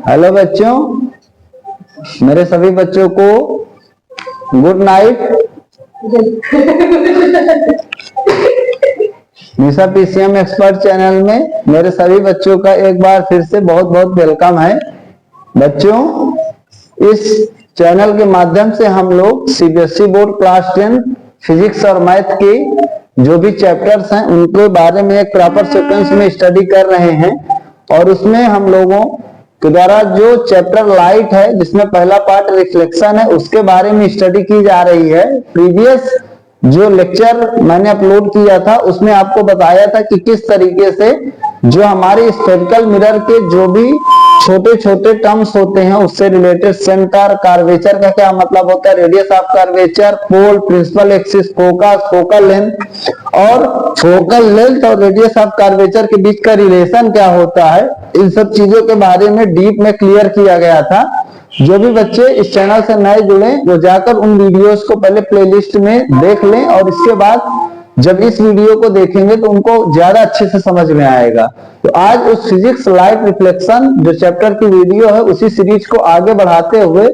Hello बच्चों, मेरे सभी बच्चों को गुड नाइट। निशा पीसीएम एक्सपर्ट चैनल में मेरे सभी बच्चों का एक बार फिर से बहुत बहुत वेलकम है। बच्चों, इस चैनल के माध्यम से हम लोग सीबीएसई बोर्ड क्लास 10 फिजिक्स और मैथ की जो भी चैप्टर्स हैं उनके बारे में एक प्रॉपर सीक्वेंस में स्टडी कर रहे हैं। और उसमें हम लोगों के द्वारा जो चैप्टर लाइट है, जिसमें पहला पार्ट रिफ्लेक्शन है, उसके बारे में स्टडी की जा रही है। प्रीवियस जो लेक्चर मैंने अपलोड किया था उसमें आपको बताया था कि किस तरीके से जो हमारे स्फेरिकल मिरर के जो भी छोटे छोटे टर्म्स होते हैं उससे रिलेटेड सेंटर, कार्वेचर का क्या मतलब होता है, radius of curvature, pole, principal axis, focus, focal length और फोकल लेंथ और रेडियस ऑफ कार्वेचर के बीच का रिलेशन क्या होता है, इन सब चीजों के बारे में डीप में क्लियर किया गया था। जो भी बच्चे इस चैनल से नए जुड़े वो जाकर उन वीडियोस को पहले प्लेलिस्ट में देख लें और इसके बाद जब इस वीडियो को देखेंगे तो उनको ज्यादा अच्छे से समझ में आएगा। तो आज उस फिजिक्स लाइट रिफ्लेक्शन जो चैप्टर की वीडियो है उसी सीरीज को आगे बढ़ाते हुए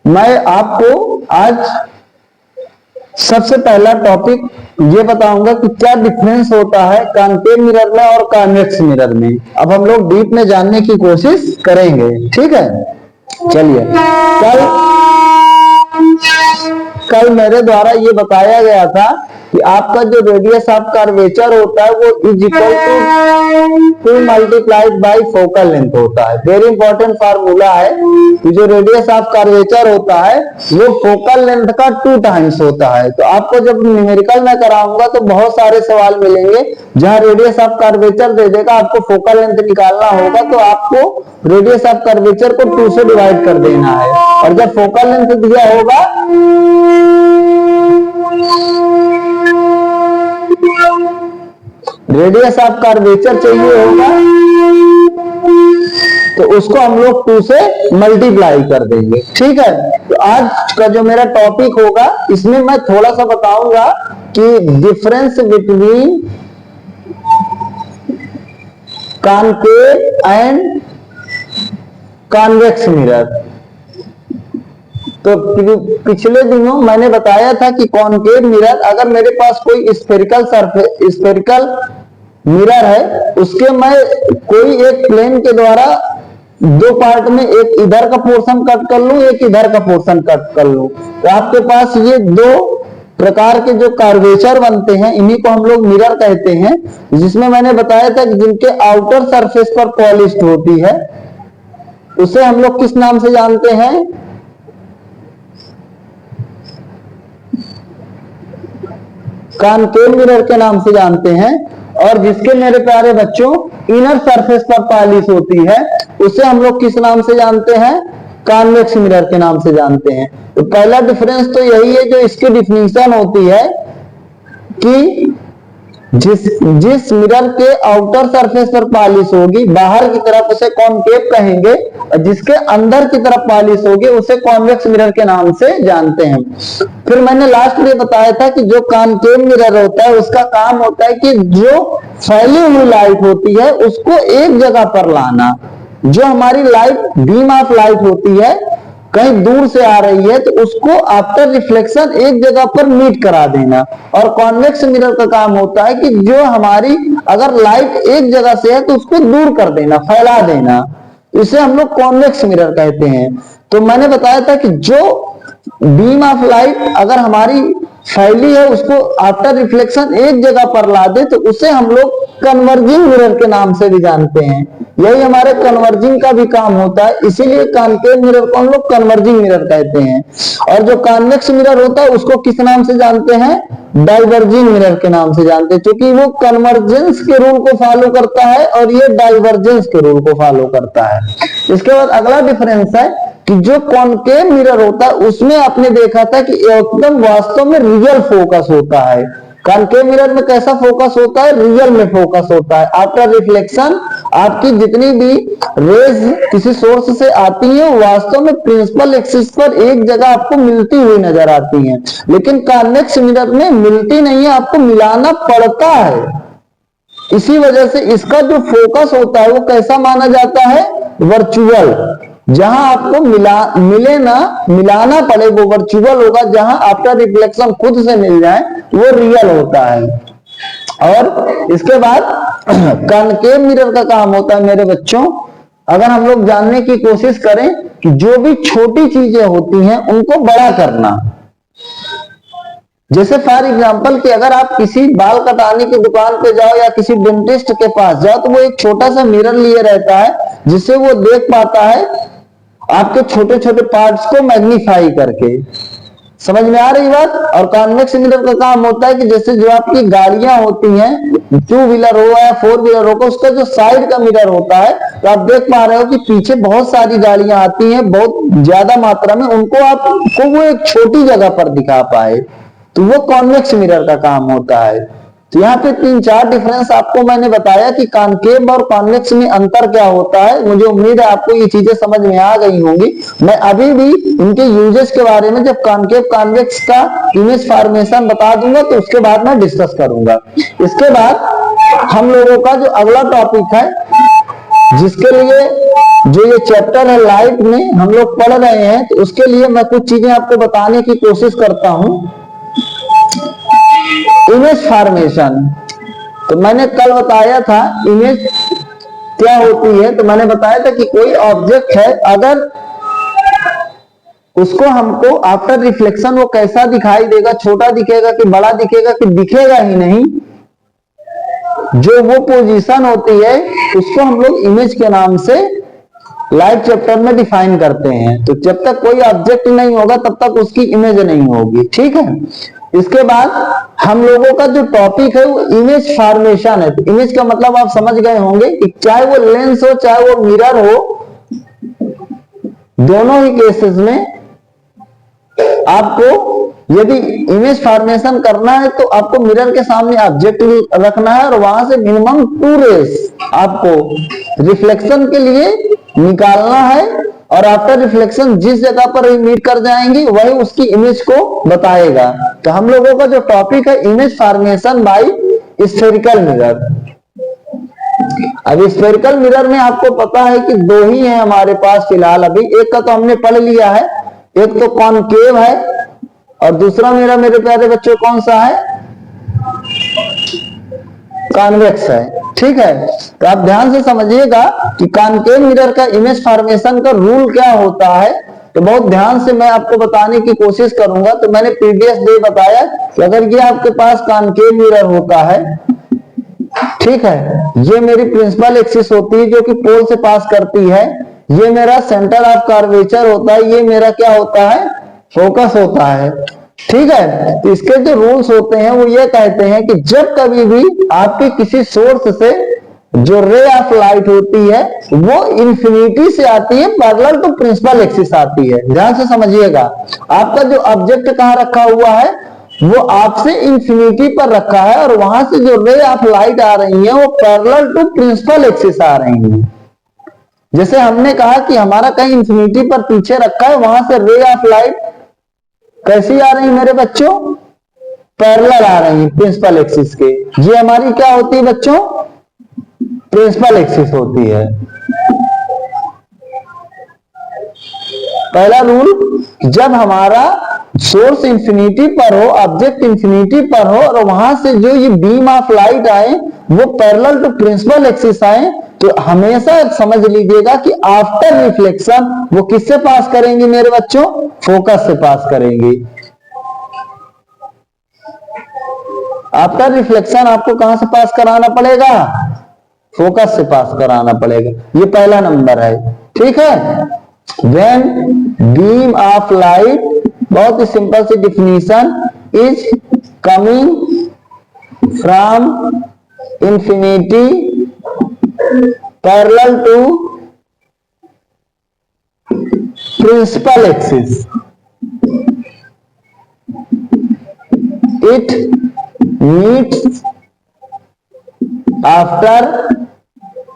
मैं आपको आज सबसे पहला टॉपिक ये बताऊंगा कि क्या डिफरेंस होता है कॉन्केव मिरर में और कॉन्वेक्स मिरर में। अब हम लोग डीप में जानने की कोशिश करेंगे, ठीक है। चलिए, कल मेरे द्वारा ये बताया गया था कि आपका जो रेडियस ऑफ कर्वेचर होता है वो is equal to 2 multiplied by focal length होता है। वेरी इंपॉर्टेंट फार्मूला है कि जो रेडियस ऑफ कर्वेचर होता है वो फोकल लेंथ का 2 टाइम्स होता है। तो आपको जब न्यूमेरिकल में कराऊंगा तो बहुत सारे सवाल मिलेंगे जहां रेडियस ऑफ कर्वेचर दे देगा, आपको फोकल लेंथ निकालना होगा तो आपको रेडियस ऑफ कर्वेचर को 2 से डिवाइड कर देना है। और जब फोकल लेंथ दिया होगा रेडियस ऑफ कर्वेचर चाहिए होगा तो उसको हम लोग 2 से मल्टीप्लाई कर देंगे, ठीक है। तो आज का जो मेरा टॉपिक होगा इसमें मैं थोड़ा सा बताऊंगा कि difference between concave and convex mirror. तो पिछले दिनों मैंने बताया था कि कॉन्केव मिरर, अगर मेरे पास कोई स्फेरिकल मिरर है उसके मैं कोई एक प्लेन के द्वारा 2 पार्ट में एक इधर का पोर्शन कट कर लूं, एक इधर का पोर्शन कट कर लूं, तो आपके पास ये 2 प्रकार के जो कर्वेचर बनते हैं इन्हीं को हम लोग मिरर कहते हैं। जिसमें मैंने बताया था कि जिनके आउटर सरफेस पर पॉलिश्ड होती है उसे हम लोग किस नाम से जानते हैं, कॉन्केव मिरर के नाम से जानते हैं। और जिसके मेरे प्यारे बच्चों इनर सरफेस पर पॉलिश होती है उसे हम लोग किस नाम से जानते हैं, कॉन्वेक्स मिरर के नाम से जानते हैं। तो पहला डिफरेंस तो यही है जो इसकी डिफिनीशन होती है कि जिस मिरर के आउटर सरफेस पर पॉलिश होगी बाहर की तरफ उसे कॉन्केव कहेंगे और जिसके अंदर की तरफ पॉलिश होगी उसे कॉन्वेक्स मिरर के नाम से जानते हैं। फिर मैंने लास्ट में बताया था कि जो कॉन्केव मिरर होता है उसका काम होता है कि जो फैली हुई लाइट होती है उसको एक जगह पर लाना। जो हमारी लाइट बीम ऑफ लाइट होती है कहीं दूर से आ रही है तो उसको आफ्टर रिफ्लेक्शन एक जगह पर मीट करा देना। और कॉन्वेक्स मिरर का काम होता है कि जो हमारी अगर लाइट एक जगह से है तो उसको दूर कर देना, फैला देना, इसे हम लोग कॉन्वेक्स मिरर कहते हैं। तो मैंने बताया था कि जो बीम ऑफ लाइट अगर हमारी फैली है उसको आफ्टर रिफ्लेक्शन एक जगह पर ला दे तो उसे हम लोग कन्वर्जिंग मिरर के नाम से भी जानते हैं। यही हमारे कन्वर्जिंग का भी काम होता है, इसीलिए कॉन्केव मिरर को हम लोग कन्वर्जिंग मिरर कहते हैं। और जो कॉन्वेक्स मिरर होता है उसको किस नाम से जानते हैं, डाइवर्जिंग मिरर के नाम से जानते हैं, क्योंकि वो कन्वर्जेंस के रूल को फॉलो करता है और ये डाइवर्जेंस के रूल को फॉलो करता है। इसके बाद अगला डिफरेंस है कि जो कॉन्केव मिरर होता है उसमें आपने देखा था कि एकदम वास्तव में रियल फोकस होता है। कॉन्केव मिरर में कैसा फोकस होता है, रियल में फोकस होता है। आफ्टर रिफ्लेक्शन आपकी जितनी भी रेज किसी सोर्स से आती है वास्तव में प्रिंसिपल एक्सिस पर एक जगह आपको मिलती हुई नजर आती है, लेकिन कॉन्वेक्स मिरर में मिलती नहीं है, आपको मिलाना पड़ता है। इसी वजह से इसका जो फोकस होता है वो कैसा माना जाता है, वर्चुअल, जहां आपको मिलाना पड़े वो वर्चुअल होगा, जहां आफ्टर रिफ्लेक्शन खुद से मिल जाए वो रियल होता है। और इसके बाद कॉनकेव मिरर का काम होता है मेरे बच्चों, अगर हम लोग जानने की कोशिश करें कि जो भी छोटी चीजें होती हैं उनको बड़ा करना। जैसे फॉर एग्जांपल कि अगर आप किसी बाल कटाने की दुकान पे जाओ या किसी डेंटिस्ट के पास जाओ तो वो एक छोटा सा मिरर लिए रहता है जिससे वो देख पाता है आपके छोटे छोटे पार्ट्स को मैग्नीफाई करके। समझ में आ रही बात? और कॉन्वेक्स मिरर का काम होता है कि जैसे जो आपकी गाड़ियां होती हैं, 2 व्हीलर हो या 4 व्हीलर हो, उसका जो साइड का मिरर होता है, तो आप देख पा रहे हो कि पीछे बहुत सारी गाड़ियां आती हैं बहुत ज्यादा मात्रा में, उनको आपको वो एक छोटी जगह पर दिखा पाए, तो वो कॉन्वेक्स मिरर का काम होता है। तो यहाँ पे 3-4 डिफरेंस आपको मैंने बताया कि कॉनकेव और कॉन्वेक्स में अंतर क्या होता है। मुझे उम्मीद है आपको ये चीजें समझ में आ गई होंगी। मैं अभी भी इनके यूजेस के बारे में जब कॉनकेव कॉन्वेक्स का इमेज फॉर्मेशन बता दूंगा तो उसके बाद मैं डिस्कस करूंगा। इसके बाद हम लोगों का जो अगला टॉपिक है, जिसके लिए जो ये चैप्टर है लाइट में हम लोग पढ़ रहे हैं, तो उसके लिए मैं कुछ चीजें आपको बताने की कोशिश करता हूं। इमेज फॉर्मेशन, तो मैंने कल बताया था इमेज क्या होती है, तो मैंने बताया था कि कोई ऑब्जेक्ट है, अगर उसको हमको आफ्टर रिफ्लेक्शन वो कैसा दिखाई देगा, छोटा दिखेगा कि बड़ा दिखेगा कि दिखेगा ही नहीं, जो वो पोजीशन होती है उसको हम लोग इमेज के नाम से लाइट चैप्टर में डिफाइन करते हैं। तो जब तक कोई ऑब्जेक्ट नहीं होगा तब तक उसकी इमेज नहीं होगी, ठीक है। इसके बाद हम लोगों का जो टॉपिक है वो इमेज फॉर्मेशन है। तो इमेज का मतलब आप समझ गए होंगे कि चाहे वो लेंस हो चाहे वो मिरर हो, दोनों ही केसेस में आपको यदि इमेज फॉर्मेशन करना है तो आपको मिरर के सामने ऑब्जेक्ट रखना है और वहां से मिनिमम 2 रेस आपको रिफ्लेक्शन के लिए निकालना है, और आफ्टर रिफ्लेक्शन जिस जगह पर मीट कर जाएंगी वही उसकी इमेज को बताएगा। तो हम लोगों का जो टॉपिक है image formation by spherical mirror. अब स्फेरिकल मिरर में आपको पता है कि 2 ही है हमारे पास फिलहाल अभी, एक का तो हमने पढ़ लिया है, एक तो कॉनकेव है और दूसरा मेरे प्यारे बच्चों कौन सा है, कॉन्वेक्स है, ठीक है। तो आप ध्यान से समझिएगा कि कॉनकेव मिरर का इमेज फॉर्मेशन का रूल क्या होता है, तो बहुत ध्यान से मैं आपको बताने की कोशिश करूंगा। तो मैंने प्रीवियस डे बताया कि अगर ये आपके पास कॉनकेव मिरर होता है, ठीक है, ये मेरी प्रिंसिपल एक्सिस होती है जो कि पोल से पास करती है, ये मेरा सेंटर ऑफ कर्वेचर होता है, ये मेरा क्या होता है, फोकस होता है, ठीक है। तो इसके जो रूल्स होते हैं वो ये कहते हैं कि जब कभी भी आपके किसी सोर्स से जो रे ऑफ लाइट होती है वो इंफिनिटी से आती है, पैरेलल टू प्रिंसिपल एक्सिस आती है। ध्यान से समझिएगा, आपका जो ऑब्जेक्ट कहां रखा हुआ है वो आपसे इंफिनिटी पर रखा है और वहां से जो रे ऑफ लाइट आ रही है वो पैरेलल टू प्रिंसिपल एक्सिस आ रही है। जैसे हमने कहा कि हमारा कहीं इंफिनिटी पर पीछे रखा है, वहां से रे ऑफ लाइट कैसी आ रही है मेरे बच्चों, पैरेलल आ रही है प्रिंसिपल एक्सिस के। ये हमारी क्या होती है बच्चों, प्रिंसिपल एक्सिस होती है। पहला रूल, जब हमारा सोर्स इंफिनिटी पर हो, ऑब्जेक्ट इंफिनिटी पर हो और वहां से जो ये बीम ऑफ लाइट आए वो पैरेलल टू प्रिंसिपल एक्सिस आए, तो हमेशा समझ लीजिएगा कि आफ्टर रिफ्लेक्शन वो किससे पास करेंगे मेरे बच्चों, फोकस से पास करेंगे। आफ्टर रिफ्लेक्शन आपको कहां से पास कराना पड़ेगा, फोकस से पास कराना पड़ेगा। ये पहला नंबर है, ठीक है। व्हेन बीम ऑफ लाइट, बहुत ही सिंपल सी definition, is coming from infinity parallel to principal axis, it meets after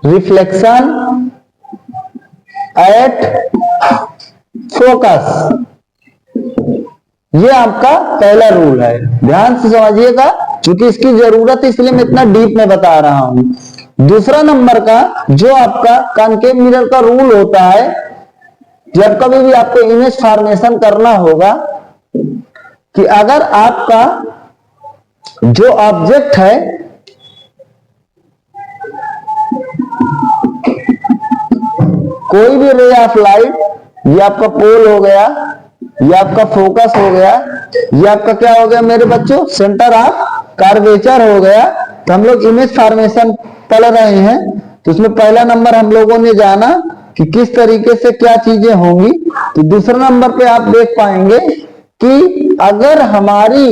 reflection at focus. ये आपका पहला रूल है, ध्यान से समझिएगा, क्योंकि इसकी जरूरत है इसलिए मैं इतना डीप में बता रहा हूं। दूसरा नंबर का जो आपका कॉनकेव मिरर का रूल होता है, जब कभी भी आपको इमेज फॉर्मेशन करना होगा, कि अगर आपका जो ऑब्जेक्ट है कोई भी रे ऑफ लाइट, ये आपका पोल हो गया, ये आपका फोकस हो गया, ये आपका क्या हो गया मेरे बच्चों, सेंटर ऑफ कर्वेचर हो गया। तो हम लोग इमेज फॉर्मेशन पढ़ रहे हैं, तो उसमें पहला नंबर हम लोगों ने जाना कि किस तरीके से क्या चीजें होंगी। तो दूसरे नंबर पे आप देख पाएंगे कि अगर हमारी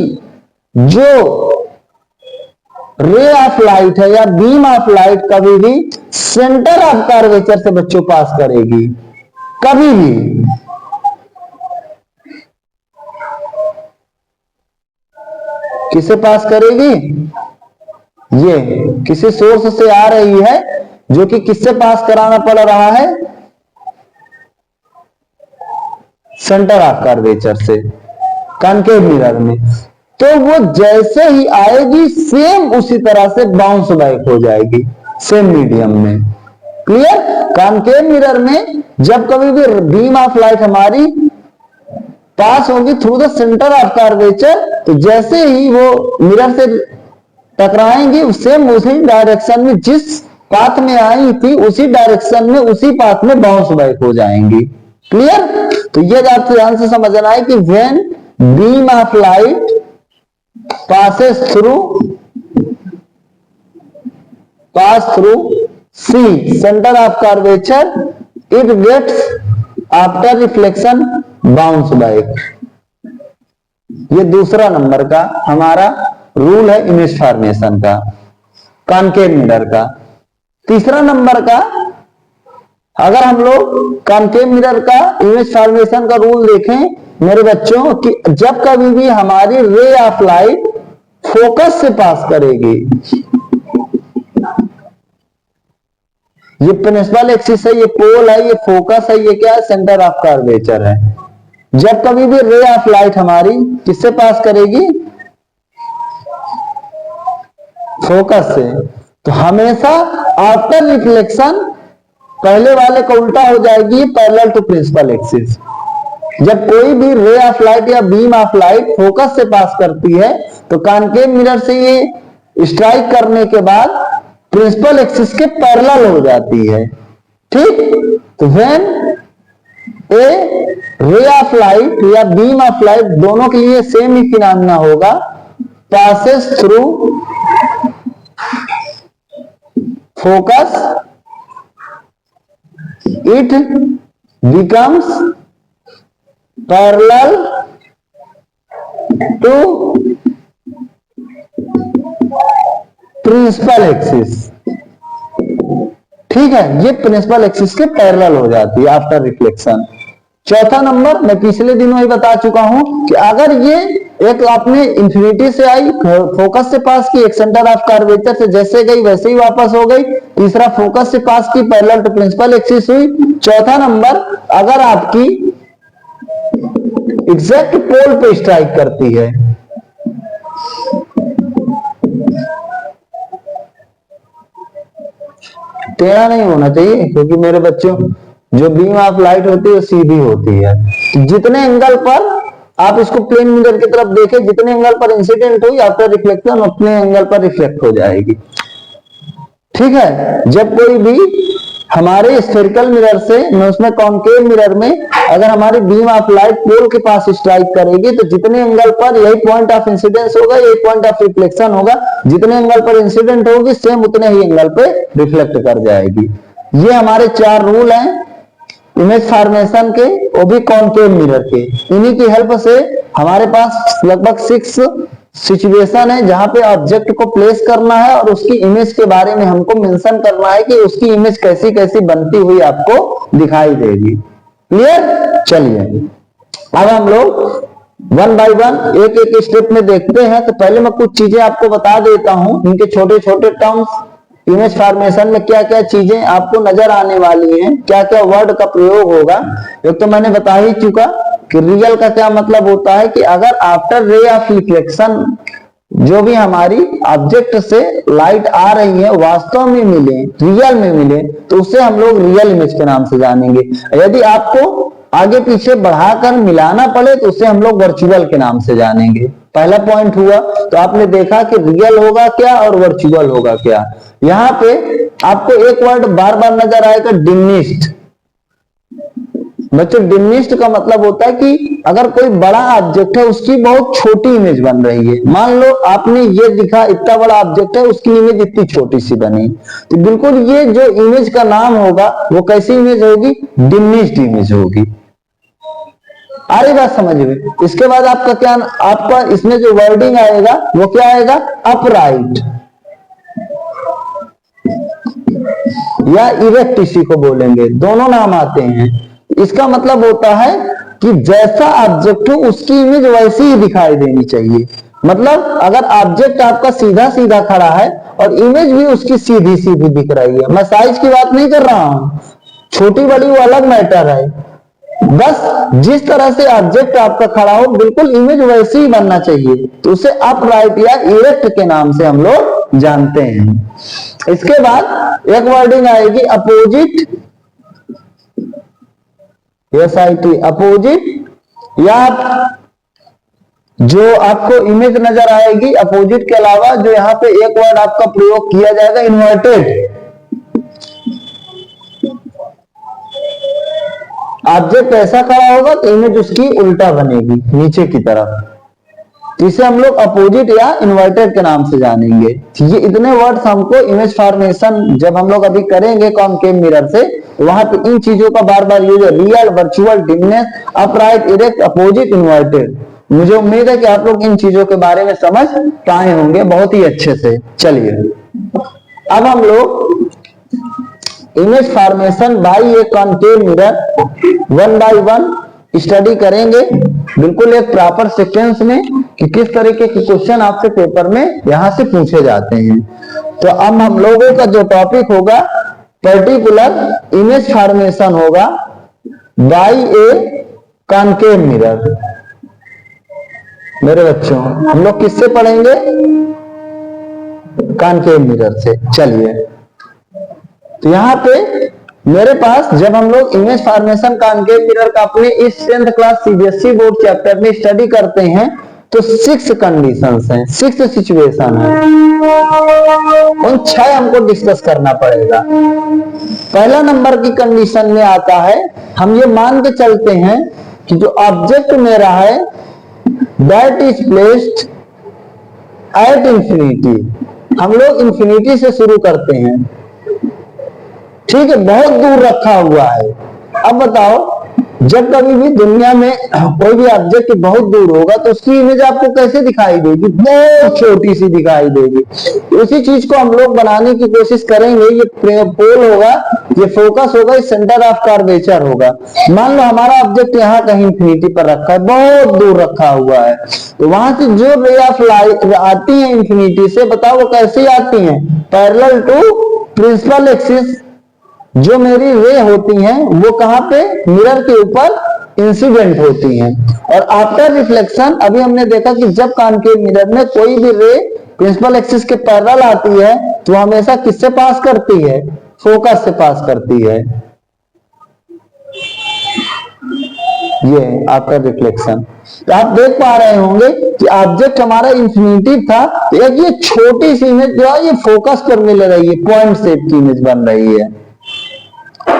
जो रे ऑफ लाइट है या बीम ऑफ लाइट कभी भी सेंटर ऑफ कर्वेचर से बच्चों पास करेगी, कभी भी, किसे पास करेगी, ये किसी सोर्स से आ रही है, जो कि किससे पास कराना पड़ रहा है, सेंटर ऑफ कर्वेचर से, कॉनकेव मिरर में। तो वो जैसे ही आएगी सेम उसी तरह से बाउंस बैक हो जाएगी सेम मीडियम में। क्लियर? कॉनकेव मिरर में जब कभी भी बीम ऑफ लाइट हमारी पास होगी through the centre of curvature, तो जैसे ही वो मिरर से टकराएंगी सेम उसी डायरेक्शन में, जिस पाथ में आई थी उसी डायरेक्शन में, उसी पाथ में बाउंस बैक हो जाएंगी। क्लियर? तो ये आपको ध्यान से समझना है कि when beam of light passes through C, center of curvature, it gets after reflection bounce back। ये दूसरा नंबर का हमारा रूल है इमेज फॉर्मेशन का, कॉनकेव मिरर का। तीसरा नंबर का अगर हम लोग कॉनकेव मिरर का इमेज फॉर्मेशन का रूल देखें मेरे बच्चों, कि जब कभी भी हमारी रे ऑफ लाइट फोकस से पास करेगी, ये प्रिंसिपल एक्सिस है, ये पोल है, ये फोकस है, ये क्या है, सेंटर ऑफ कर्वेचर है। जब कभी भी रे ऑफ लाइट हमारी किससे पास करेगी, फोकस से, तो हमेशा आफ्टर रिफ्लेक्शन पहले वाले का उल्टा हो जाएगी, पैरेलल टू प्रिंसिपल एक्सिस। जब कोई भी रे ऑफ लाइट या बीम ऑफ लाइट फोकस से पास करती है तो कॉनकेव मिरर से ये स्ट्राइक करने के बाद प्रिंसिपल एक्सिस के पैरेलल हो जाती है। ठीक? तो when a ray of light या बीम ऑफ लाइट, दोनों के लिए सेम ही फिनोमेना होगा, passes through focus, it becomes parallel to principal axis. ठीक है, ये प्रिंसिपल एक्सिस के पैरेलल हो जाती है आफ्टर रिफ्लेक्शन। चौथा नंबर मैं पिछले दिनों ही बता चुका हूं कि अगर ये एक आपने इंफिनिटी से आई, फोकस से पास की, एक सेंटर ऑफ कर्वेचर से जैसे गई वैसे ही वापस हो गई, तीसरा फोकस से पास की, पैरेलल टू प्रिंसिपल एक्सिस हुई। चौथा नंबर अगर आपकी एग्जैक्ट पोल पे स्ट्राइक करती है, टेढ़ा नहीं होना चाहिए, क्योंकि मेरे बच्चों जो बीम ऑफ लाइट होती है सीधी होती है। तो जितने एंगल पर आप इसको प्लेन मिरर की तरफ देखें, जितने एंगल पर इंसिडेंट हुई आफ्टर रिफ्लेक्शन उतने एंगल पर रिफ्लेक्ट हो जाएगी। ठीक है? जब कोई भी हमारे स्फेरिकल मिरर से, मैं उसमें कॉनकेव मिरर में अगर हमारी बीम ऑफ लाइट पोल के पास स्ट्राइक करेगी तो जितने एंगल पर यही पॉइंट ऑफ इंसिडेंस होगा, यही पॉइंट ऑफ रिफ्लेक्शन होगा, जितने एंगल पर इंसिडेंट होगी सेम उतने ही एंगल पे रिफ्लेक्ट कर जाएगी। ये हमारे 4 रूल हैं इमेज फॉर्मेशन के, वो भी कॉनकेव मिरर के। इन्हीं की हेल्प से हमारे पास लगभग 6 सिचुएशन है जहां पे ऑब्जेक्ट को प्लेस करना है और उसकी इमेज के बारे में हमको मेंशन करना है कि उसकी इमेज कैसी कैसी बनती हुई आपको दिखाई देगी। क्लियर? चलिए अब हम लोग 1 बाय 1 एक एक स्टेप में देखते हैं। तो पहले मैं कुछ चीजें आपको बता देता हूं, इनके छोटे छोटे टर्म्स, इमेज फॉर्मेशन में क्या क्या चीजें आपको नजर आने वाली हैं, क्या क्या वर्ड का प्रयोग होगा। एक तो मैंने बता ही चुका कि रियल का क्या मतलब होता है कि अगर आफ्टर रे ऑफ रिफ्लेक्शन जो भी हमारी ऑब्जेक्ट से लाइट आ रही है वास्तव में मिले, रियल में मिले, तो उसे हम लोग रियल इमेज के नाम से जानेंगे। यदि आपको आगे पीछे बढ़ाकर मिलाना पड़े तो उसे हम लोग वर्चुअल के नाम से जानेंगे। पहला पॉइंट हुआ। तो आपने देखा कि रियल होगा क्या और वर्चुअल होगा क्या। यहां पे आपको एक वर्ड बार बार नजर आएगा, डिमिनिश्ड। बच्चों, डिमिनिश्ड का मतलब होता है कि अगर कोई बड़ा ऑब्जेक्ट है उसकी बहुत छोटी इमेज बन रही है। मान लो आपने ये दिखा, इतना बड़ा ऑब्जेक्ट है, उसकी इमेज इतनी छोटी सी बनी, तो बिल्कुल ये जो इमेज का नाम होगा वो कैसी इमेज होगी? डिमिनिश्ड इमेज होगी। आ रही बात समझ में? इसके बाद आपका क्या, आपका इसमें जो वर्डिंग आएगा वो क्या आएगा? अपराइट या इरेक्ट, इसी को बोलेंगे, दोनों नाम आते हैं। इसका मतलब होता है कि जैसा ऑब्जेक्ट हो उसकी इमेज वैसी ही दिखाई देनी चाहिए। मतलब अगर ऑब्जेक्ट आपका सीधा सीधा खड़ा है और इमेज भी उसकी सीधी सीधी दिख रही है, मैं साइज की बात नहीं कर रहा हूं, छोटी बड़ी वो अलग मैटर है, बस जिस तरह से ऑब्जेक्ट आपका खड़ा हो बिल्कुल इमेज वैसी ही बनना चाहिए, तो उसे अपराइट या इरेक्ट के नाम से हम लोग जानते हैं। इसके बाद एक वर्डिंग आएगी अपोजिट, SIT, अपोजिट, या जो आपको इमेज नजर आएगी अपोजिट के अलावा जो यहां पे एक वर्ड आपका प्रयोग किया जाएगा, इन्वर्टेड। ऑब्जेक्ट ऐसा खड़ा होगा तो इमेज उसकी उल्टा बनेगी, नीचे की तरफ। इसे हम लोग अपोजिट या इन्वर्टेड के नाम से जानेंगे। ये इतने वर्ड्स हमको इमेज फॉर्मेशन जब हम लोग अभी करेंगे कॉनकेव मिरर से, वहां पे इन चीजों का बार बार यूज है, real, virtual, diminish, upright, erect, opposite, inverted. मुझे उम्मीद है कि आप लोग इन चीजों के बारे में समझ पाए होंगे बहुत ही अच्छे से। चलिए अब हम लोग image formation by A concave mirror one by one study करेंगे, बिल्कुल एक प्रॉपर सीक्वेंस में, कि किस तरीके के क्वेश्चन आपसे पेपर में यहां से पूछे जाते हैं। तो अब हम लोगों का जो टॉपिक होगा पर्टिकुलर इमेज फॉर्मेशन होगा बाय ए कॉनकेव मिरर। मेरे बच्चों, हम लोग किससे पढ़ेंगे? कॉनकेव मिरर से। चलिए, तो यहाँ पे मेरे पास जब हम लोग इमेज फॉर्मेशन कॉनकेव मिरर का अपने इस 10th class CBSE board chapter में स्टडी करते हैं तो 6 कंडीशंस हैं, 6 सिचुएशन है, उन 6 हमको डिस्कस करना पड़ेगा। पहला नंबर की कंडीशन में आता है, हम ये मान के चलते हैं कि जो ऑब्जेक्ट मेरा है that is placed at infinity. हम लोग इंफिनिटी से शुरू करते हैं, ठीक है, बहुत दूर रखा हुआ है। अब बताओ, जब कभी भी दुनिया में कोई भी ऑब्जेक्ट बहुत दूर होगा तो उसकी इमेज आपको कैसे दिखाई देगी? बहुत छोटी सी दिखाई देगी। उसी चीज को हम लोग बनाने की कोशिश करेंगे। ये पोल होगा, ये फोकस होगा, ये सेंटर ऑफ कर्वेचर होगा। मान लो हमारा ऑब्जेक्ट यहाँ कहीं इंफिनिटी पर रखा है, बहुत दूर रखा हुआ है, तो वहां से जो रे ऑफ लाइट आती है इंफिनिटी से, बताओ वो कैसे आती है? Parallel to principal axis. जो मेरी रे होती हैं वो कहां पे? मिरर के ऊपर इंसिडेंट होती हैं। और आफ्टर रिफ्लेक्शन, अभी हमने देखा कि जब कॉनकेव मिरर में कोई भी रे प्रिंसिपल एक्सिस के पैरेलल आती है तो हमेशा किससे पास करती है? फोकस से पास करती है। ये आफ्टर रिफ्लेक्शन। तो आप देख पा रहे होंगे कि ऑब्जेक्ट हमारा इंफिनिटी था, एक ये छोटी सी इमेज जो है ये फोकस पर मिल रही है, पॉइंट शेप की इमेज बन रही है,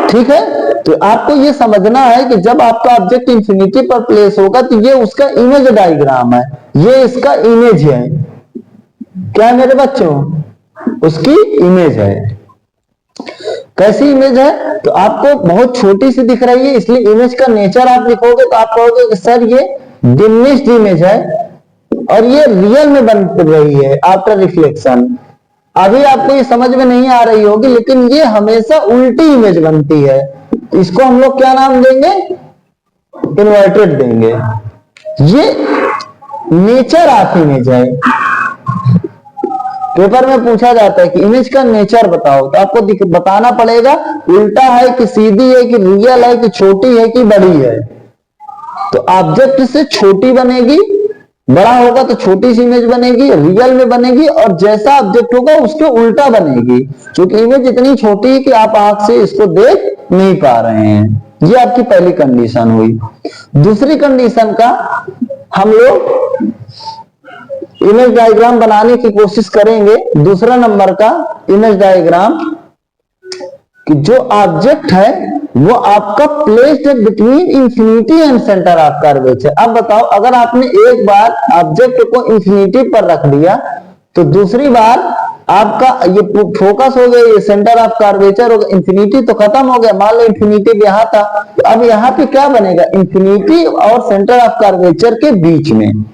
ठीक है। तो आपको ये समझना है कि जब आपका ऑब्जेक्ट इंफिनिटी पर प्लेस होगा तो ये उसका इमेज डायग्राम है, ये इसका इमेज है। क्या है मेरे बच्चों? उसकी इमेज है। कैसी इमेज है? तो आपको बहुत छोटी सी दिख रही है, इसलिए इमेज का नेचर आप लिखोगे तो आप कहोगे कि सर ये डिमिनिश्ड इमेज है और ये रियल में बन रही है आफ्टर रिफ्लेक्शन। अभी आपको ये समझ में नहीं आ रही होगी, लेकिन ये हमेशा उल्टी इमेज बनती है। इसको हम लोग क्या नाम देंगे? इन्वर्टेड देंगे। ये नेचर ऑफ इमेज है। पेपर में पूछा जाता है कि इमेज का नेचर बताओ, तो आपको बताना पड़ेगा उल्टा है कि सीधी है कि रियल है कि छोटी है कि बड़ी है। तो ऑब्जेक्ट से छोटी बनेगी, बड़ा होगा तो छोटी सी इमेज बनेगी, रियल में बनेगी, और जैसा ऑब्जेक्ट होगा उसके उल्टा बनेगी, क्योंकि इमेज इतनी छोटी है कि आप आंख से इसको देख नहीं पा रहे हैं। ये आपकी पहली कंडीशन हुई। दूसरी कंडीशन का हम लोग इमेज डायग्राम बनाने की कोशिश करेंगे। दूसरा नंबर का इमेज डायग्राम कि जो ऑब्जेक्ट है वो आपका placed between infinity and centre of curvature. अब बताओ, अगर आपने एक बार ऑब्जेक्ट को इंफिनिटी पर रख दिया तो दूसरी बार आपका ये फोकस हो गया, ये सेंटर ऑफ कर्वेचर हो गया, इंफिनिटी तो खत्म हो गया। मान लो इंफिनिटी यहां था, तो अब यहाँ पे क्या बनेगा, इंफिनिटी और सेंटर ऑफ कर्वेचर के बीच में,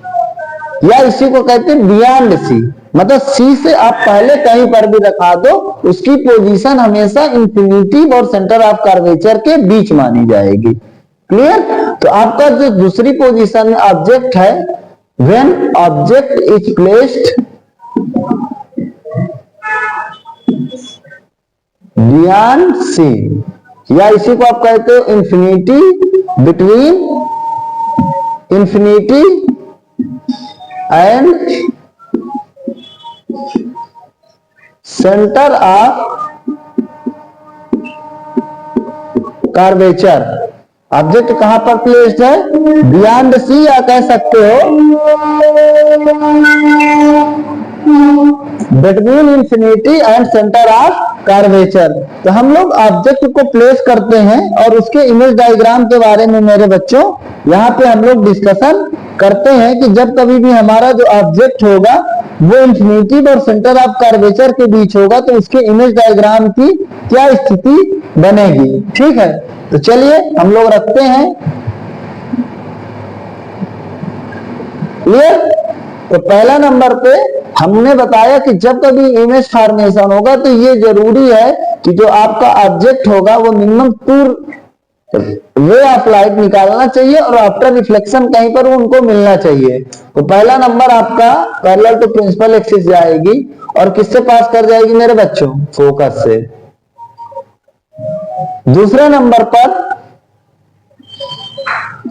या इसी को कहते हैं बियॉन्ड सी। मतलब सी से आप पहले कहीं पर भी रखा दो, उसकी पोजीशन हमेशा इंफिनिटी और सेंटर ऑफ कर्वेचर के बीच मानी जाएगी। क्लियर? तो आपका जो दूसरी पोजीशन में ऑब्जेक्ट है, when object is placed beyond C, या इसी को आप कहते हो infinity, between infinity and centre of curvature. Object कहां पर प्लेस्ड है, बियॉन्ड सी, या कह सकते हो between infinity and centre of curvature. तो हम लोग ऑब्जेक्ट को प्लेस करते हैं और उसके इमेज डायग्राम के बारे में मेरे बच्चों यहाँ पे हम लोग डिस्कशन करते हैं कि जब कभी भी हमारा जो ऑब्जेक्ट होगा वो इंफिनिटी और सेंटर ऑफ कर्वेचर के बीच होगा तो उसके इमेज डायग्राम की क्या स्थिति बनेगी। ठीक है, तो चलिए हम लोग रखते हैं। क्लियर? तो पहला नंबर पे हमने बताया कि जब कभी इमेज फॉर्मेशन होगा तो ये जरूरी है कि जो आपका ऑब्जेक्ट होगा वो मिनिमम 2 रे ऑफ लाइट निकालना चाहिए और आफ्टर रिफ्लेक्शन कहीं पर वो उनको मिलना चाहिए। तो पहला नंबर आपका पैरेलल टू प्रिंसिपल एक्सिस जाएगी और किससे पास कर जाएगी मेरे बच्चों, फोकस से। दूसरे नंबर पर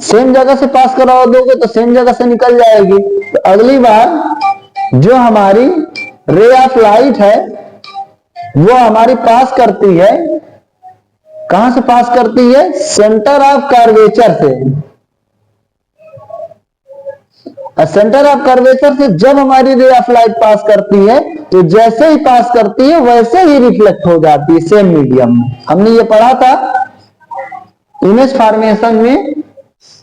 सेम जगह से पास करा दोगे तो सेम जगह से निकल जाएगी। तो अगली बार जो हमारी रे ऑफ लाइट है वो हमारी पास करती है, कहां से पास करती है, सेंटर ऑफ कर्वेचर से। सेंटर ऑफ कर्वेचर से जब हमारी रे ऑफ लाइट पास करती है तो जैसे ही पास करती है वैसे ही रिफ्लेक्ट हो जाती है सेम मीडियम में। हमने ये पढ़ा था इमेज फॉर्मेशन में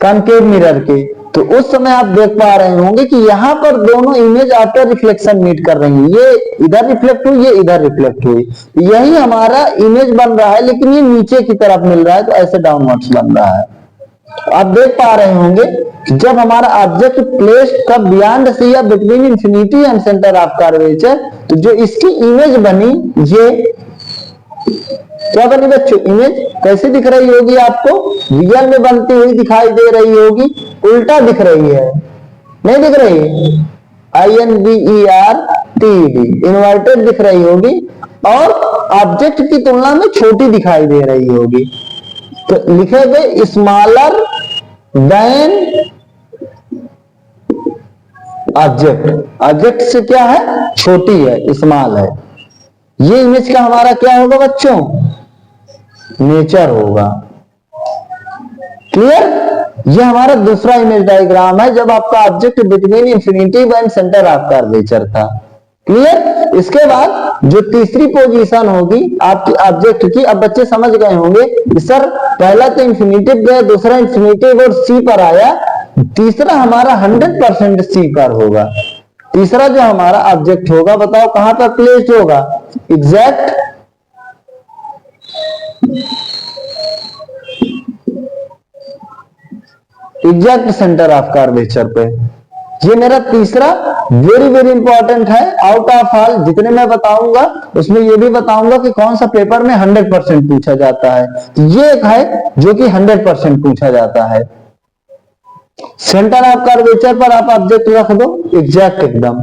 कॉनकेव मिरर के, तो उस समय आप देख पा रहे होंगे कि यहां पर दोनों इमेज आफ्टर रिफ्लेक्शन मीट कर रही है, ये इधर रिफ्लेक्ट हुई, ये इधर रिफ्लेक्ट हुई। यही हमारा इमेज बन रहा है लेकिन ये नीचे की तरफ मिल रहा है तो ऐसे डाउनवर्ड्स बन रहा है। आप देख पा रहे होंगे कि जब हमारा ऑब्जेक्ट प्लेस्ड कब बियॉन्ड सी या between infinity and centre of curvature, तो जो इसकी इमेज बनी ये क्या बनी बच्चों, इमेज कैसे दिख रही होगी आपको, रियल में बनती हुई दिखाई दे रही होगी, उल्टा दिख रही है, नहीं दिख रही, INVERTED इन्वर्टेड दिख रही होगी और ऑब्जेक्ट की तुलना में छोटी दिखाई दे रही होगी। तो लिखेंगे स्मॉलर देन ऑब्जेक्ट, ऑब्जेक्ट से क्या है, छोटी है, स्मॉल है। ये इमेज का हमारा क्या होगा बच्चों, नेचर होगा। क्लियर? ये हमारा दूसरा इमेज डायग्राम है जब आपका object between infinity and centre of curvature था। क्लियर? इसके बाद जो तीसरी पोजीशन होगी आपकी ऑब्जेक्ट की, अब बच्चे समझ गए होंगे कि सर पहला तो इंफिनिटी गया, दूसरा इंफिनिटी और सी पर आया, तीसरा हमारा 100% सी पर होगा। तीसरा जो हमारा ऑब्जेक्ट होगा बताओ कहां पर प्लेस्ड होगा, एग्जैक्ट सेंटर ऑफ कर्वेचर पे। ये मेरा तीसरा वेरी वेरी इंपॉर्टेंट है। आउट ऑफ ऑल जितने मैं बताऊंगा उसमें ये भी बताऊंगा कि कौन सा पेपर में 100% पूछा जाता है। तो ये एक है जो कि 100% पूछा जाता है। सेंटर ऑफ कर्वेचर पर आप ऑब्जेक्ट रख दो एग्जैक्ट एकदम।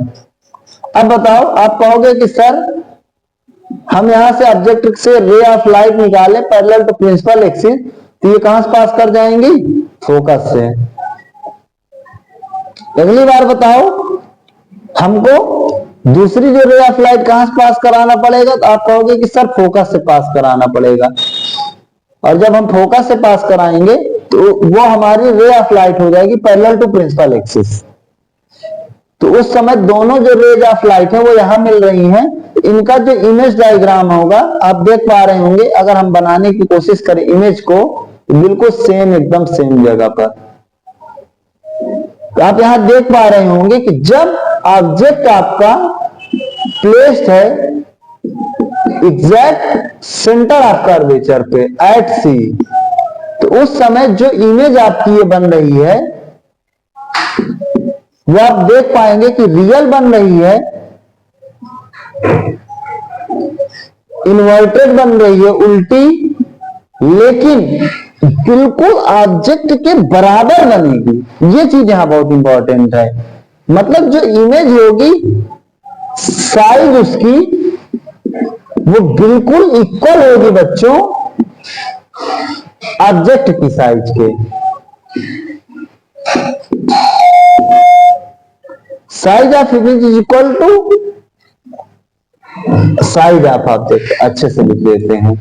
अब बताओ, आप कहोगे कि सर हम यहां से ऑब्जेक्ट से रे ऑफ लाइट निकाले पैरेलल टू प्रिंसिपल एक्सिस, तो ये कहां से पास कर जाएंगी, फोकस से। अगली बार बताओ, हमको दूसरी जो रे ऑफ लाइट कहां से पास कराना पड़ेगा? तो आप कहोगे कि सर फोकस से पास कराना पड़ेगा। और जब हम फोकस से पास कराएंगे तो वो हमारी रे ऑफ लाइट हो जाएगी पैरेलल टू प्रिंसिपल एक्सिस। तो उस समय दोनों जो रेज ऑफ लाइट है वो यहां मिल रही हैं। इनका जो इमेज डायग्राम होगा आप देख पा रहे होंगे, अगर हम बनाने की कोशिश करें इमेज को, बिल्कुल सेम, एकदम सेम जगह पर। तो आप यहां देख पा रहे होंगे कि जब ऑब्जेक्ट आपका प्लेस्ड है एग्जैक्ट सेंटर ऑफ कर्वेचर पे एट सी, तो उस समय जो इमेज आपकी ये बन रही है वो आप देख पाएंगे कि रियल बन रही है, इन्वर्टेड बन रही है, उल्टी, लेकिन बिल्कुल ऑब्जेक्ट के बराबर बनेगी। ये चीज यहां बहुत इंपॉर्टेंट है। मतलब जो इमेज होगी साइज उसकी वो बिल्कुल इक्वल होगी बच्चों ऑब्जेक्ट की साइज के। Size of image is equal to size of object. अच्छे से लिख देते हैं।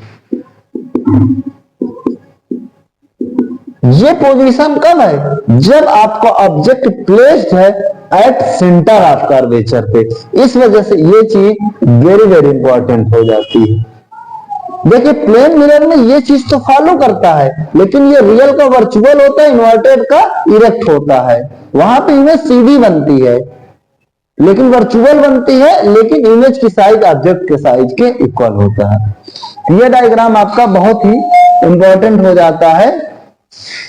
ये पोजीशन कब है? जब आपका ऑब्जेक्ट प्लेस्ड है एट सेंटर ऑफ कर्वेचर पे। इस वजह से ये चीज वेरी वेरी इंपॉर्टेंट हो जाती है। देखिए प्लेन मिरर में ये चीज तो फॉलो करता है, लेकिन ये रियल का वर्चुअल होता है, इन्वर्टेड का इरेक्ट होता है। वहां पे इमेज सीधी बनती है लेकिन वर्चुअल बनती है, लेकिन इमेज की साइज ऑब्जेक्ट के साइज के इक्वल होता है। ये डायग्राम आपका बहुत ही इंपॉर्टेंट हो जाता है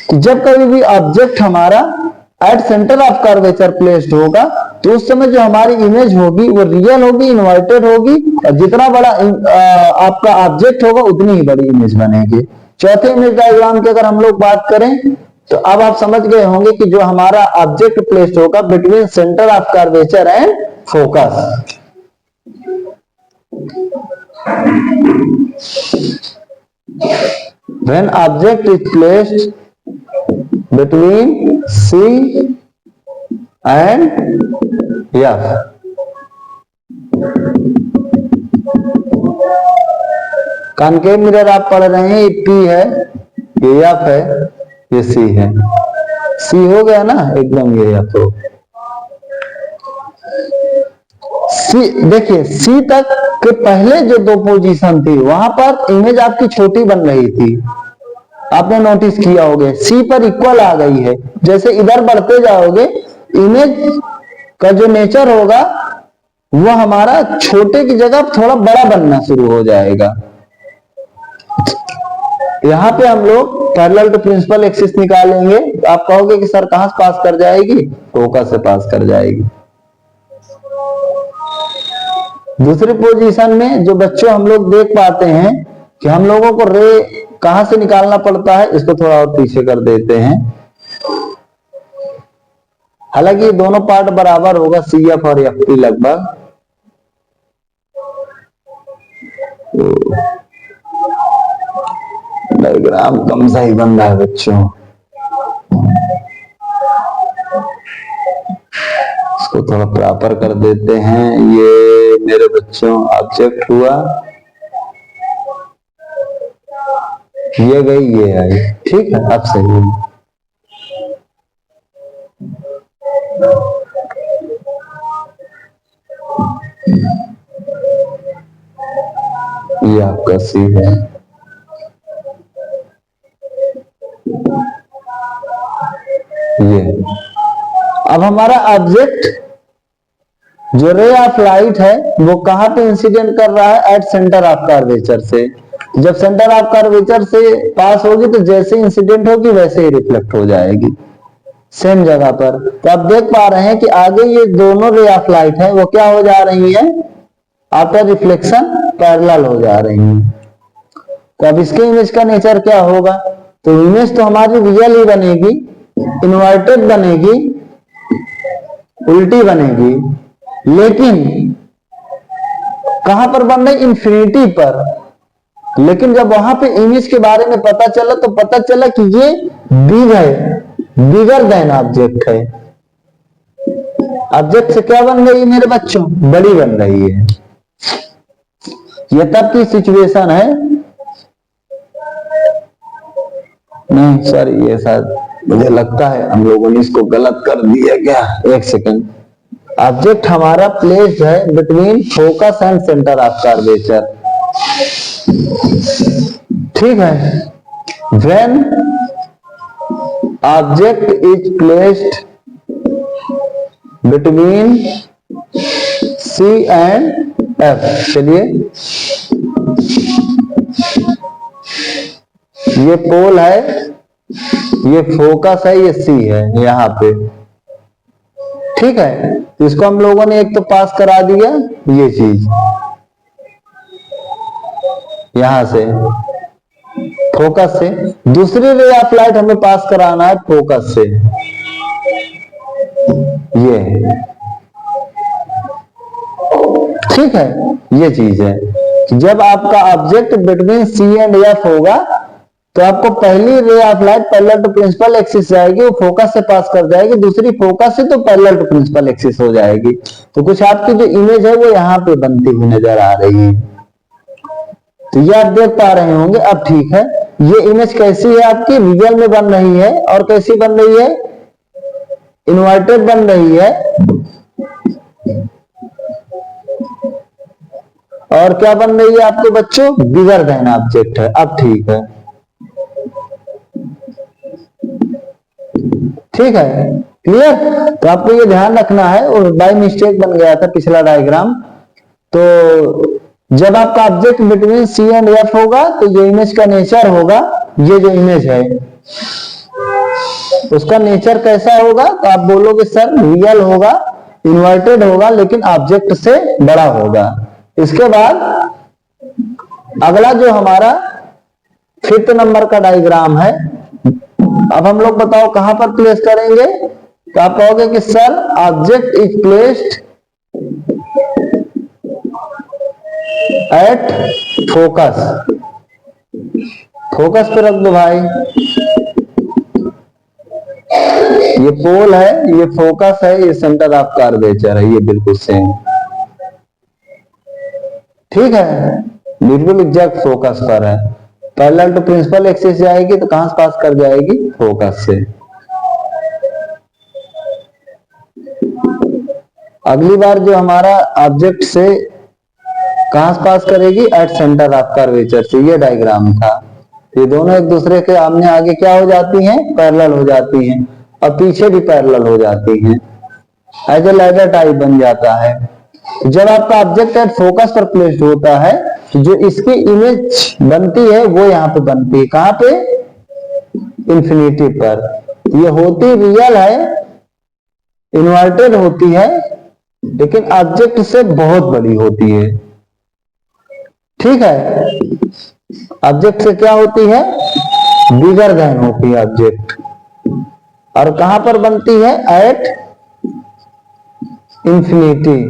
कि जब कभी भी ऑब्जेक्ट हमारा at centre of curvature placed होगा तो उस समय जो हमारी इमेज होगी वो रियल होगी, इन्वर्टेड होगी, और जितना बड़ा आपका ऑब्जेक्ट होगा उतनी ही बड़ी इमेज बनेगी। चौथे इमेज डायग्राम की अगर हम लोग बात करें तो अब आप समझ गए होंगे कि जो हमारा ऑब्जेक्ट प्लेस्ड होगा between centre of curvature and focus. When object is placed between C and F, concave mirror आप पढ़ रहे हैं, ये P है, ये F है, ये C है। C हो गया ना एकदम, ये F हो। C देखिए, C तक के पहले जो दो पोजीशन थी वहां पर इमेज आपकी छोटी बन रही थी, आपने नोटिस किया होगा। C पर इक्वल आ गई है। जैसे इधर बढ़ते जाओगे इमेज का जो नेचर होगा वो हमारा छोटे की जगह थोड़ा बड़ा बनना शुरू हो जाएगा। यहां पे हम लोग पैरेलल टू प्रिंसिपल एक्सिस निकालेंगे। आप कहोगे कि सर कहां से पास कर जाएगी? फोकस से पास कर जाएगी। दूसरी पोजीशन में जो बच्चों हम लोग देख पाते हैं कि हम लोगों को रे कहां से निकालना पड़ता है, इसको थोड़ा और पीछे कर देते हैं। हालांकि दोनों पार्ट बराबर होगा, CF और FP लगभग। डायग्राम कम सही बन रहा है बच्चों, इसको थोड़ा प्रॉपर कर देते हैं। ये मेरे बच्चों ऑब्जेक्ट हुआ, ये गई, ये आई, ठीक है, अब सही है। ये आपका C है। ये अब हमारा ऑब्जेक्ट जो रे ऑफ लाइट है वो कहां पे इंसिडेंट कर रहा है? एट सेंटर ऑफ कर्वेचर से। जब सेंटर ऑफ कर्वेचर से पास होगी तो जैसे इंसिडेंट होगी वैसे ही रिफ्लेक्ट हो जाएगी सेम जगह पर। तो आप देख पा रहे हैं कि आगे ये दोनों रे ऑफ लाइट है वो क्या हो जा रही है? आफ्टर रिफ्लेक्शन पैरेलल हो जा रही है। तो अब इसके इमेज का नेचर क्या होगा? तो इमेज तो हमारी रियल ही बनेगी, इन्वर्टेड बनेगी, उल्टी बनेगी, लेकिन कहां पर बन रही? इंफिनिटी पर। लेकिन जब वहां पे इमेज के बारे में पता चला तो पता चला कि ये बिग है, बिगर देन ऑब्जेक्ट है। ऑब्जेक्ट से क्या बन रही है मेरे बच्चों? बड़ी बन रही है। ये तब की सिचुएशन है, नहीं सॉरी, ये शायद मुझे लगता है हम लोगों ने इसको गलत कर दिया क्या, एक सेकंड। ऑब्जेक्ट हमारा प्लेस्ड है between focus and centre of curvature, ठीक है। When object is placed between C and F, चलिए ये पोल है, ये फोकस है, ये C है यहां पे, ठीक है। इसको हम लोगों ने एक तो पास करा दिया ये चीज यहां से फोकस से, दूसरी रे ऑफ लाइट हमें पास कराना है फोकस से, ये ठीक है। ये चीज है कि जब आपका object between C and F होगा तो आपको पहली ray of light parallel to principal axis जाएगी, वो फोकस से पास कर जाएगी, दूसरी फोकस से तो पैरेलल टू प्रिंसिपल एक्सिस हो जाएगी। तो कुछ आपकी जो इमेज है वो यहां पे बनती हुई नजर आ रही है, तो ये आप देख पा रहे होंगे। अब ठीक है, ये इमेज कैसी है आपकी? रियल में बन रही है, और कैसी बन रही है? इन्वर्टेड बन रही है, और क्या बन रही है आपके बच्चों? बिगर देन ऑब्जेक्ट है। अब ठीक है, ठीक है, क्लियर। तो आपको ये ध्यान रखना है, और बाय मिस्टेक बन गया था पिछला डायग्राम। तो जब आपका object between C and F होगा तो ये इमेज का नेचर होगा, ये जो इमेज है उसका नेचर कैसा होगा? तो आप बोलोगे सर रियल होगा, इन्वर्टेड होगा, लेकिन ऑब्जेक्ट से बड़ा होगा। इसके बाद अगला जो हमारा 5th नंबर का डायग्राम है, अब हम लोग बताओ कहां पर प्लेस करेंगे? तो आप कहोगे कि sir object is placed at focus, focus पे रख दो भाई, ये पोल है, ये फोकस है, ये सेंटर ऑफ कर्वेचर है, ये बिल्कुल सेम, ठीक है, बिल्कुल एग्जैक्ट फोकस पर है। पैरेलल टू प्रिंसिपल एक्सिस जाएगी तो कहां से पास कर जाएगी? फोकस से। अगली बार जो हमारा ऑब्जेक्ट से कहां से पास करेगी? एट सेंटर ऑफ कर्वेचर से। ये डायग्राम था, ये दोनों एक दूसरे के आमने आगे क्या हो जाती हैं? पैरेलल हो जाती हैं, और पीछे भी पैरेलल हो जाती हैं, एज ए लैडर टाइप बन जाता है। जब आपका ऑब्जेक्ट एट फोकस पर प्लेस्ड होता है तो जो इसकी इमेज बनती है वो यहां पे बनती है, कहां पे? इंफिनिटी पर। ये होती रियल है, इन्वर्टेड होती है, लेकिन ऑब्जेक्ट से बहुत बड़ी होती है, ठीक है। ऑब्जेक्ट से क्या होती है? बिगर देन होती है ऑब्जेक्ट, और कहां पर बनती है? At infinity.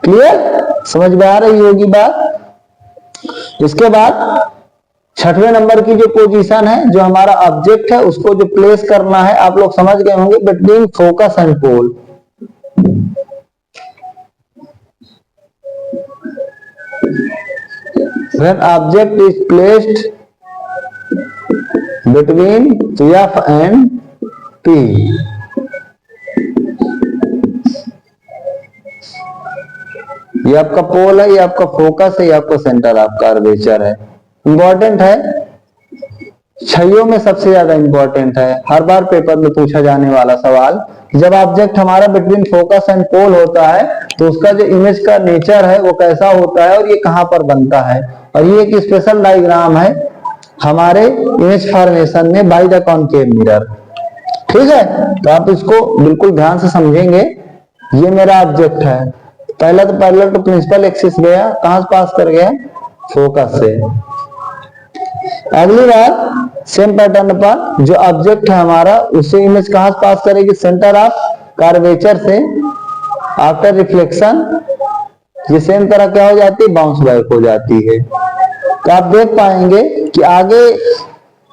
क्लियर? समझ में आ रही होगी बात। इसके बाद 6वें नंबर की जो पोजीशन है, जो हमारा ऑब्जेक्ट है उसको जो प्लेस करना है, आप लोग समझ गए होंगे, between focus and pole. When object is placed between F and P, ये आपका पोल है, ये आपका फोकस है, ये आपका सेंटर ऑफ कर्वेचर है। इंपॉर्टेंट है, 6 में सबसे ज्यादा इंपॉर्टेंट है, हर बार पेपर में पूछा जाने वाला सवाल। जब ऑब्जेक्ट हमारा बिटवीन फोकस एंड पोल होता है तो उसका जो इमेज का नेचर है वो कैसा होता है, और ये कहां पर बनता है। और ये एक स्पेशल डायग्राम है हमारे इमेज फॉर्मेशन में बाय द कॉनकेव मिरर, ठीक है। तो आप इसको बिल्कुल ध्यान से समझेंगे। ये मेरा ऑब्जेक्ट है, पहला तो पैरेलल टू प्रिंसिपल एक्सिस गया, कहां से पास कर गया? फोकस से। अगली बार सेम पैटर्न पर जो ऑब्जेक्ट है हमारा, उसे इमेज कहां से पास करेगी? सेंटर ऑफ कर्वेचर से। आफ्टर रिफ्लेक्शन ये सेम तरह क्या हो जाती है? बाउंस बैक हो जाती है। तो आप देख पाएंगे कि आगे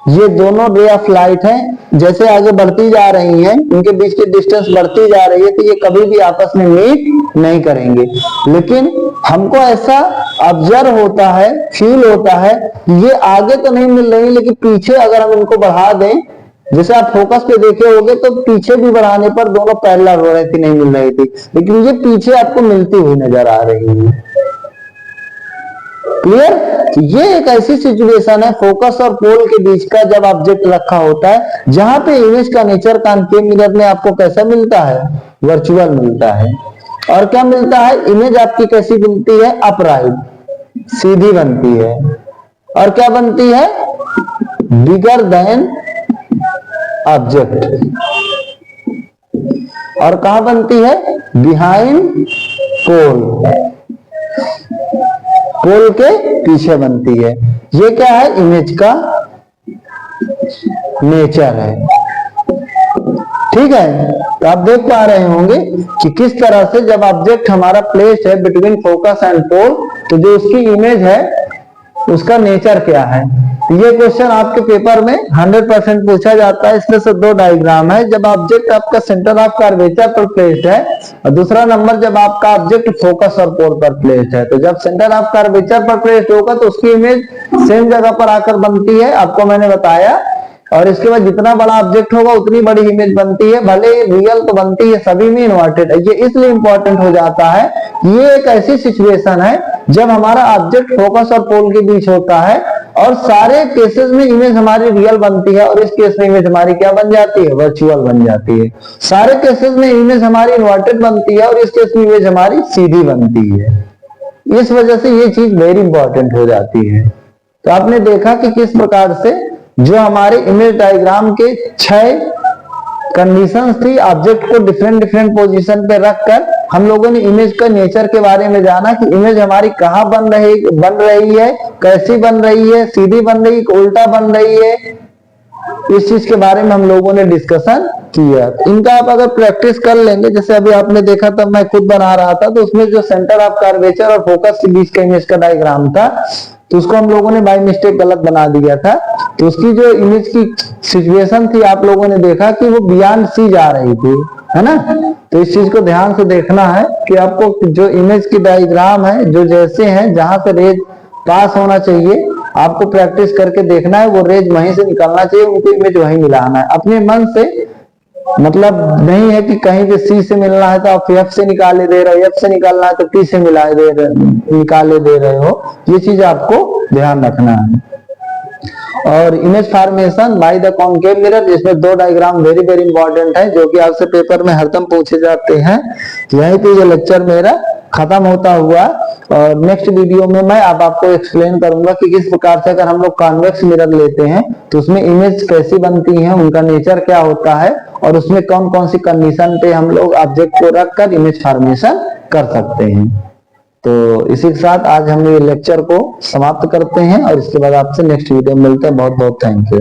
ये दोनों रे ऑफ लाइट हैं, जैसे आगे बढ़ती जा रही हैं, इनके बीच की डिस्टेंस बढ़ती जा रही है, तो ये कभी भी आपस में मीट नहीं करेंगे। लेकिन हमको ऐसा ऑब्जर्व होता है, फील होता है, ये आगे तो नहीं मिल रही, लेकिन पीछे अगर हम इनको बढ़ा दें, जैसे आप फोकस पे देखे होंगे तो पीछे भी बढ़ाने पर दोनों पैरेलल हो रही थी, नहीं मिल रही थी, लेकिन ये पीछे आपको मिलती हुई नजर आ रही है। क्लियर? ये एक ऐसी सिचुएशन है फोकस और पोल के बीच का, जब ऑब्जेक्ट रखा होता है, जहां पे इमेज का नेचर कॉनकेव मिरर में आपको कैसा मिलता है? वर्चुअल मिलता है। और क्या मिलता है? इमेज आपकी कैसी बनती है? अपराइट, सीधी बनती है। और क्या बनती है? Bigger than object. और कहां बनती है? बिहाइंड पोल, पोल के पीछे बनती है। ये क्या है? इमेज का नेचर है। ठीक है, तो आप देख पा रहे होंगे कि किस तरह से जब ऑब्जेक्ट हमारा प्लेस है बिटवीन फोकस एंड पोल, तो जो उसकी इमेज है उसका नेचर क्या है। तो ये क्वेश्चन आपके पेपर में 100% पूछा जाता है। इसमें से दो डायग्राम है, जब ऑब्जेक्ट आपका सेंटर ऑफ कर्वेचर पर प्लेस्ड है, और दूसरा नंबर जब आपका ऑब्जेक्ट फोकस और पोल पर प्लेस्ड है। तो जब सेंटर ऑफ कर्वेचर पर प्लेस्ड होगा तो उसकी इमेज सेम जगह पर आकर बनती है, आपको मैंने बताया। और इसके बाद जितना बड़ा ऑब्जेक्ट होगा उतनी बड़ी इमेज बनती है, भले रियल तो बनती है, सभी में इन्वर्टेड है। ये इसलिए इंपॉर्टेंट हो जाता है, ये एक ऐसी सिचुएशन है जब हमारा ऑब्जेक्ट फोकस और पोल के बीच होता है, और सारे केसेस में इमेज हमारी रियल बनती है, और इस केस में इमेज हमारी क्या बन जाती है? वर्चुअल बन जाती है। सारे केसेस में इमेज हमारी इन्वर्टेड बनती है, और इस केस में इमेज हमारी सीधी बनती है। इस वजह से ये चीज वेरी इंपॉर्टेंट हो जाती है। तो आपने देखा कि किस प्रकार से जो हमारे इमेज डायग्राम के 6 कंडीशंस थी, ऑब्जेक्ट को डिफरेंट डिफरेंट पोजीशन पे रखकर हम लोगों ने इमेज का नेचर के बारे में जाना कि इमेज हमारी कहाँ बन रही है, कैसी बन रही है, सीधी बन रही है, उल्टा बन रही है। इस चीज के बारे में हम लोगों ने डिस्कशन किया। इनका आप अगर प्रैक्टिस कर लेंगे, जैसे अभी आपने देखा तब मैं खुद बना रहा था, तो उसमें जो सेंटर ऑफ कर्वेचर और फोकस के बीच का इमेज का डायग्राम था, तो उसको हम लोगों ने बाय मिस्टेक गलत बना दिया था। तो उसकी जो इमेज की सिचुएशन थी, आप लोगों ने देखा कि वो बियॉन्ड सी जा रही थी, है ना। तो इस चीज को ध्यान से देखना है कि आपको जो इमेज की डायग्राम है, जो जैसे हैं, जहां से रेज पास होना चाहिए, आपको प्रैक्टिस करके देखना है, वो रेज वहीं से निकलना चाहिए, उनको इमेज वहीं मिलाना है अपने मन से। मतलब नहीं है कि कहीं पे सी से मिलना है तो आप एफ से निकाले दे रहे हो, एफ से निकालना है तो टी से निकाले दे रहे हो। ये चीज आपको ध्यान रखना है। और image formation by the concave mirror, जिसमें दो डायग्राम वेरी वेरी इंपॉर्टेंट है, जो कि आपसे पेपर में हरदम पूछे जाते हैं। यहीं पे ये लेक्चर मेरा खत्म होता हुआ, और नेक्स्ट वीडियो में मैं अब आपको एक्सप्लेन करूंगा कि किस प्रकार से अगर हम लोग कॉन्वेक्स मिरर लेते हैं तो उसमें इमेज कैसी बनती है, उनका नेचर क्या होता है, और उसमें कौन कौन सी कंडीशन पे हम लोग ऑब्जेक्ट को रखकर इमेज फॉर्मेशन कर सकते हैं। तो इसी के साथ आज हम ये लेक्चर को समाप्त करते हैं, और इसके बाद आपसे नेक्स्ट वीडियो में मिलते हैं। बहुत बहुत थैंक यू।